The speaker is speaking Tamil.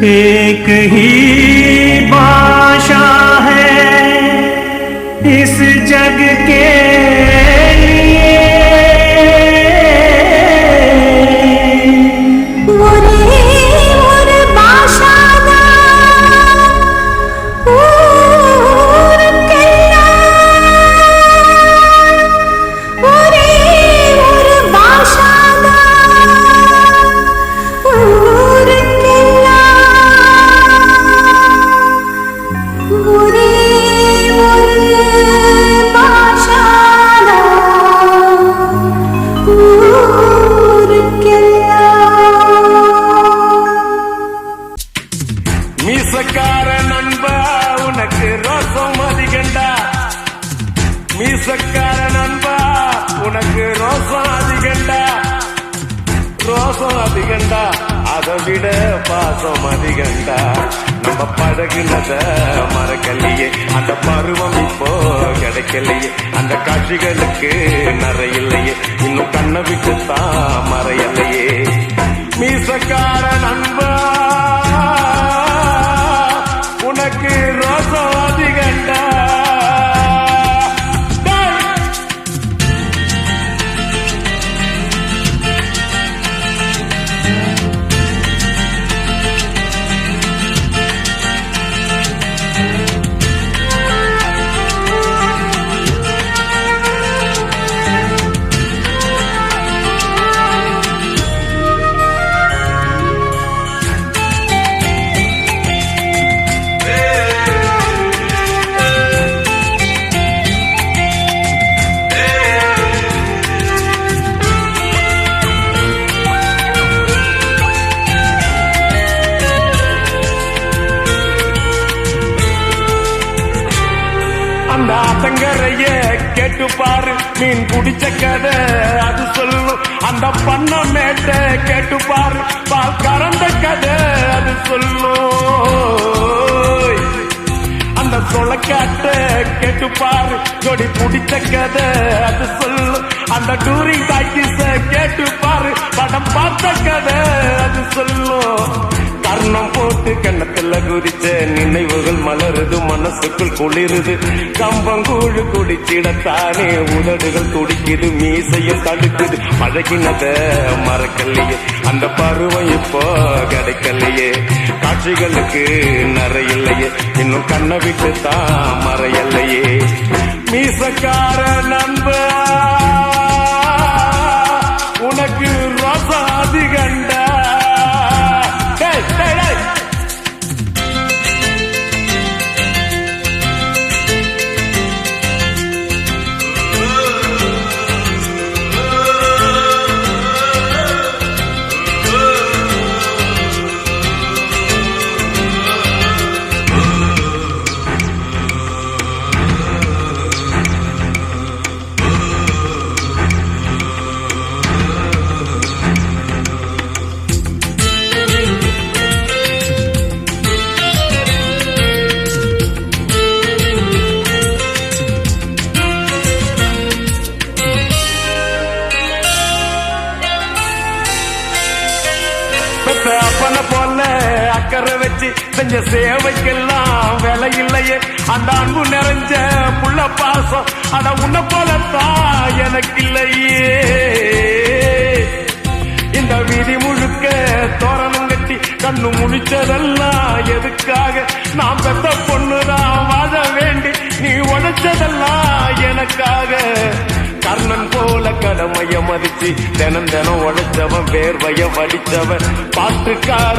एक ही भाषा है इस जग के लिए। மீசக்கார நண்பா உனக்கு ரோசம் அதிகண்டா, மீசக்கார நண்பா உனக்கு ரோசம் அதிகண்டா, ரோசம் அதிகண்டா அதை விட பாசம் அதிகண்டா. நம்ம பழகுனத மறக்கலையே, அந்த பருவம் இப்போ கிடைக்கலையே, அந்த காட்சிகளுக்கு நிறையில்லையே, இன்னும் கண்ணை விட்டு தான் மறையலையே. மீசக்கார நண்பா உனக்கு ரோசம் அதிகண்டா. அந்த ஆத்தங்கரைய கேட்டு பாரு, மீன் குடிச்ச கதை அது சொல்லும். அந்த பண்ண மேட்ட கேட்டு பாரு, பால் கறந்த கதை அது சொல்லும். அந்த சொலக்காட்ட கேட்டு பாரு, ஜோடி பிடிச்ச கதை அது சொல்லும். அந்த டூரிங் டாக்கிஸ கேட்டு பாரு, படம் பார்த்த கதை அது சொல்லும். கர்ணம் போட்டு கண்ணத்துல குதிச்ச நினைவுகள் மலருது, மனசுக்குள் குளிருது. கம்பங்கூழு குடிச்சிடத்தானே உதடுகள் துடிக்குது, மீசையும் தடுக்குது. பழகினத மறக்கலையே, அந்த பருவம் இப்போ கிடைக்கலையே, காட்சிகளுக்கு நிறையில்லையே, இன்னும் கண்ணை விட்டு தான் மறையலையே. மீசக்கார நண்பா உனக்கு ரோசம் அதிகண்டா. அப்பன போல அக்கறை வச்சு செஞ்ச சேவைக்கெல்லாம் விலை இல்லையே, அந்த அன்பு நிறைஞ்ச புள்ள பாசம் அட உன்ன போலத்தான் எனக்கு இல்லையே. இந்த வீதி முழுக்க தோரணம் கட்டி கண்ணு முழிச்சதெல்லாம் எதுக்காக? நாம் பெத்த பொண்ணுதான் வாழ வேண்டி நீ உழைச்சதெல்லாம் எனக்காக. கர்ணன் போல கடமைய மதிச்சு தினம் தினம் உழைச்சவன், வேர்வைய வடிச்சவன், பாட்டுக்கார